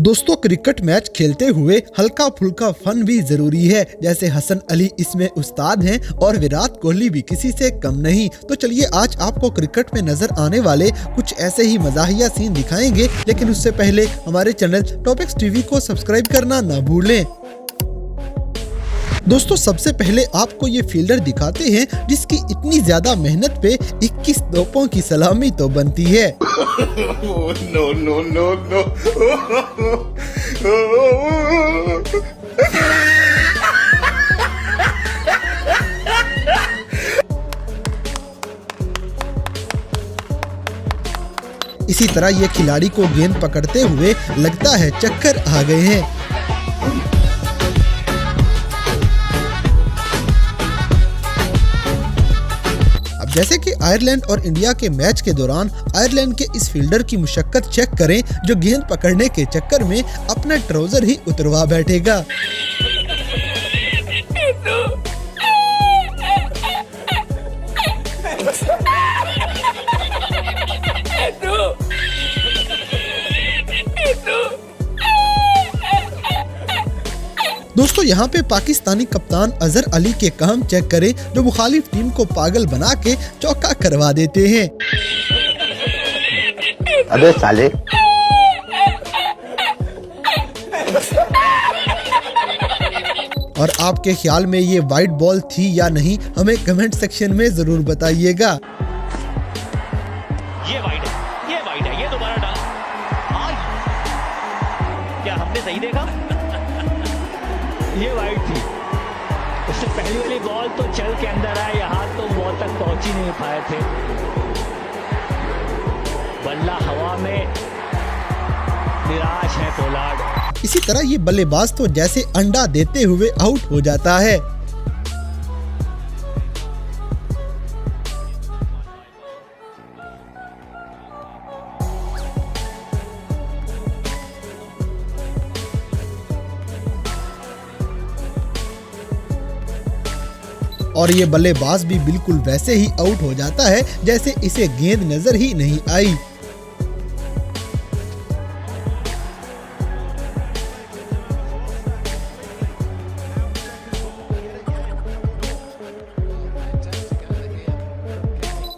दोस्तों, cricket match खेलते हुए हल्का फुल्का फन भी जरूरी है। जैसे हसन अली इसमें उस्ताद हैं और विराट कोहली भी किसी से कम नहीं। तो चलिए आज आपको क्रिकेट में नजर आने वाले कुछ ऐसे ही मजाहिया सीन दिखाएंगे, लेकिन उससे पहले हमारे चैनल टॉपिक्स टीवी को सब्सक्राइब करना ना भूलें। दोस्तों, सबसे पहले आपको ये फील्डर दिखाते हैं जिसकी इतनी ज्यादा मेहनत पे 21 तोपों की सलामी तो बनती है। No, no, no, no. इसी तरह ये खिलाड़ी को गेंद पकड़ते हुए लगता है चक्कर आ गए हैं। जैसे कि आयरलैंड और इंडिया के मैच के दौरान आयरलैंड के इस फील्डर की मुशक्कत चेक करें, जो गेंद पकड़ने के चक्कर में अपना ट्राउजर ही उतरवा बैठेगा। दोस्तों, यहाँ पे पाकिस्तानी कप्तान अजहर अली के काम चेक करें, जो मुखालिफ टीम को पागल बना के चौका करवा देते हैं। अबे साले। और आपके ख्याल में ये वाइड बॉल थी या नहीं, हमें कमेंट सेक्शन में जरूर बताइएगा। ये वाइड है, ये दोबारा डाल। क्या हमने सही देखा? ये वाइड थी। उससे पहली वाली बॉल तो चल के अंदर आया, यहाँ तो बॉल तक पहुंच ही नहीं पाए थे। बल्ला हवा में, निराश है पोलार्ड। इसी तरह ये बल्लेबाज तो जैसे अंडा देते हुए आउट हो जाता है। और ये बल्लेबाज भी बिल्कुल वैसे ही आउट हो जाता है जैसे इसे गेंद नजर ही नहीं आई।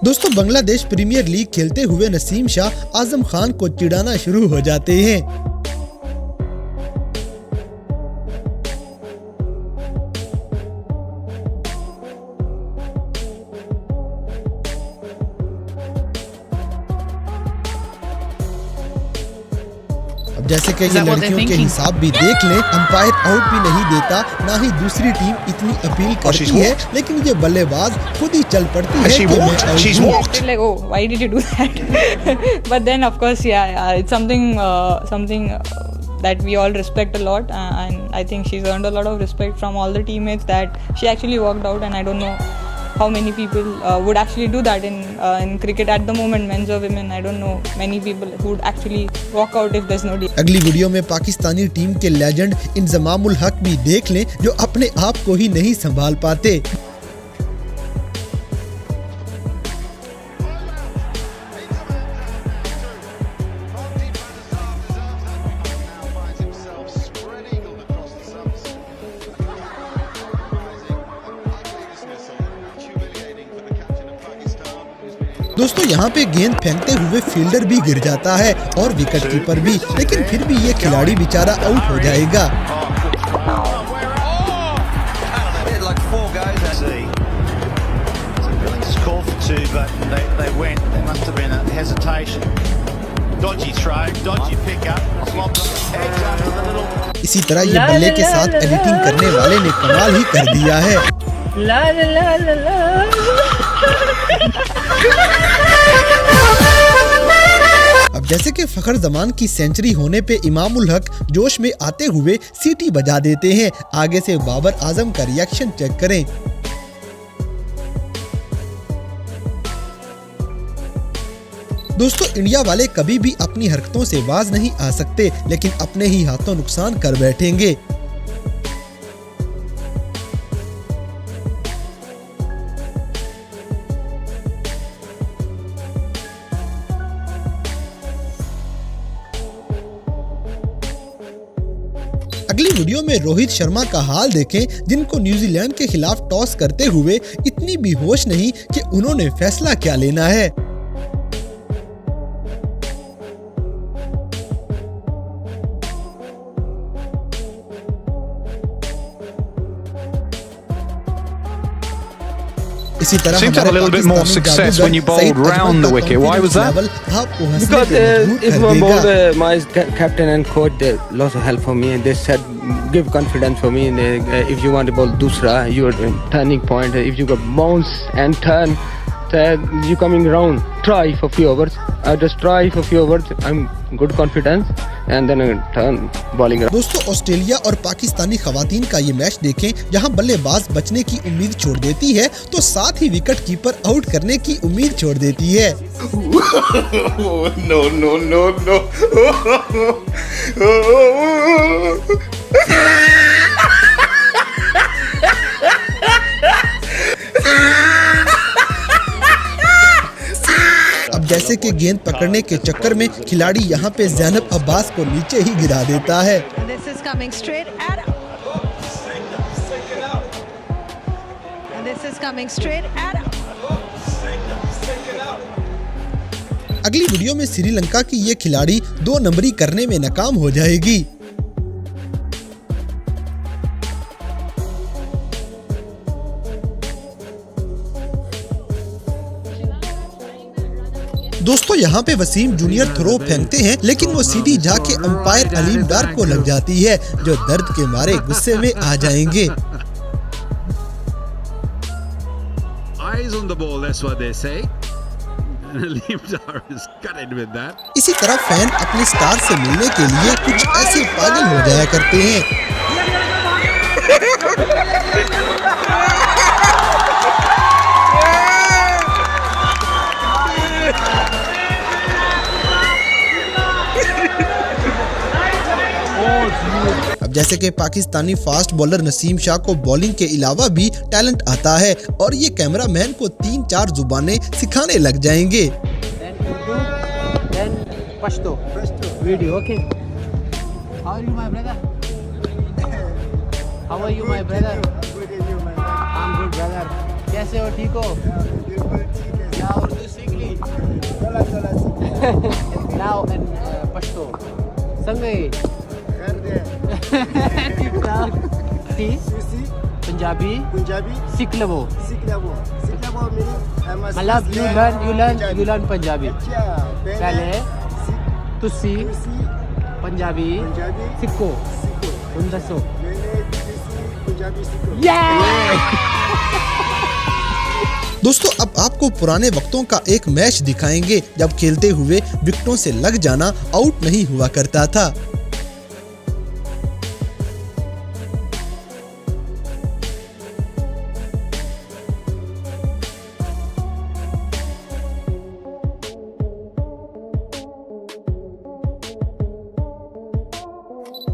दोस्तों, बांग्लादेश प्रीमियर लीग खेलते हुए नसीम शाह आजम खान को चिढ़ाना शुरू हो जाते हैं। अब जैसे कि ये लड़कियों के हिसाब भी देख लें, अंपायर आउट भी नहीं देता, ना ही दूसरी टीम इतनी अपील करती है, लेकिन ये बल्लेबाज खुद ही चल पड़ती है कि मैं आउट हूं। Like, oh, why did you do that? But then, of course, yeah, it's something that we all respect a lot, and I think she's earned a lot of respect from all the teammates that she actually walked out, and I don't know how many people would actually do that in cricket at the moment, men's or women. I don't know many people who would actually walk out if there's no deal. अगली video में Pakistani team के legend Inzamam-ul हक भी देख लें, जो अपने आप को ही नहीं संभाल पाते। दोस्तों, यहाँ पे गेंद फेंकते हुए फील्डर भी गिर जाता है और विकेट कीपर भी, लेकिन फिर भी ये खिलाड़ी बेचारा आउट हो जाएगा। इसी तरह ये बल्ले के साथ एडिटिंग करने वाले ने कमाल ही कर दिया है। La la la la la. अब जैसे कि फखर जमान की सेंचुरी होने पे इमामुल हक जोश में आते हुए सीटी बजा देते हैं। आगे से बाबर आजम का रिएक्शन चेक करें। दोस्तों, इंडिया वाले कभी भी अपनी हरकतों से बाज नहीं आ सकते, लेकिन अपने ही हाथों नुकसान कर बैठेंगे। अगली वीडियो में रोहित शर्मा का हाल देखें, जिनको न्यूजीलैंड के खिलाफ टॉस करते हुए इतनी भी होश नहीं कि उन्होंने फैसला क्या लेना है। इसी तरह Seemed to have a little bit more success when you bowled round the wicket. Why was that? Because if I bowled my captain and coach, they lots of help for me, and they said give confidence for me. And if you want to bowl dusra, your turning point. If you got bounce and turn, you coming round. Try for few overs. I just try for few overs. I'm good confidence, and then I turn bowling. दोस्तों, Australia और पाकिस्तानी खवातीन का ये match देखें, जहां बल्लेबाज बचने की उम्मीद छोड़ देती है तो साथ ही विकेट कीपर आउट करने की उम्मीद छोड़ देती है। No, no, no, no. अब जैसे कि गेंद पकड़ने के चक्कर में खिलाड़ी यहाँ पे ज़ैनब अब्बास को नीचे ही गिरा देता है। This is coming straight at and this is coming straight at अगली वीडियो में श्रीलंका की ये खिलाड़ी 2 नंबरी करने में नाकाम हो जाएगी। दोस्तों, यहाँ पे वसीम जूनियर थ्रो फेंकते हैं, लेकिन वो सीधी जाके अंपायर अलीम डार को लग जाती है, जो दर्द के मारे गुस्से में आ जाएंगे। इसी तरह फैन अपने स्टार से मिलने के लिए कुछ ऐसे पागल हो जाया करते हैं। अब जैसे कि पाकिस्तानी फास्ट बॉलर नसीम शाह को बॉलिंग के अलावा भी टैलेंट आता है और ये कैमरामैन को 3-4 जुबानें सिखाने लग जाएंगे। कैसे हो, ठीक हो? Now and Pashto. संगे पंजाबी सीख लो मतलब you learn पंजाबी पहले तुसी पंजाबी सीखो उन दसो दोस्तों, अब आपको पुराने वक्तों का एक मैच दिखाएंगे जब खेलते हुए विकेटों से लग जाना आउट नहीं हुआ करता था।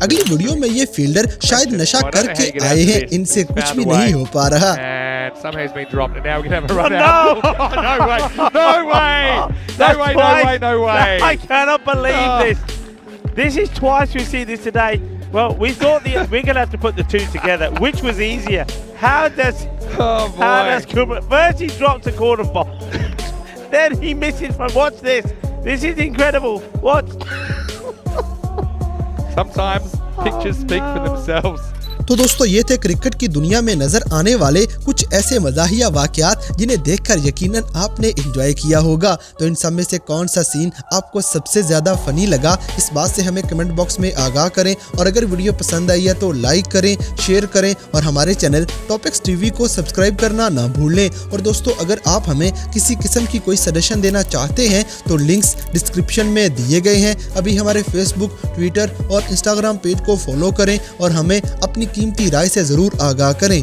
अगली वीडियो में ये फील्डर शायद नशा करके आए हैं, इनसे कुछ भी नहीं हो पा रहा। Somehow he's been dropped, and now we're going to have a run out. Oh, no way! No way! No way! I cannot believe this. This is twice we've seen this today. Well, we thought we're going to have to put the two together. Which was easier? How does Kubrick? First he drops a quarter ball, then he misses from. Watch this. This is incredible. Watch. Sometimes pictures speak for themselves. तो दोस्तों, ये थे cricket की दुनिया में नजर आने वाले कुछ ऐसे मज़ाहिया वाक़यात जिन्हें देखकर यकीनन आपने एंजॉय किया होगा। तो इन सब में से कौन सा सीन आपको सबसे ज़्यादा फ़नी लगा, इस बात से हमें कमेंट बॉक्स में आगाह करें। और अगर वीडियो पसंद आई है तो लाइक करें, शेयर करें और हमारे चैनल टॉपिक्स टीवी को सब्सक्राइब करना ना भूलें। और दोस्तों, अगर आप हमें किसी किस्म की कोई सजेशन देना चाहते हैं तो लिंक्स डिस्क्रिप्शन में दिए गए हैं। अभी हमारे फेसबुक, ट्विटर और इंस्टाग्राम पेज को फॉलो करें और हमें अपनी कीमती राय से ज़रूर आगाह करें।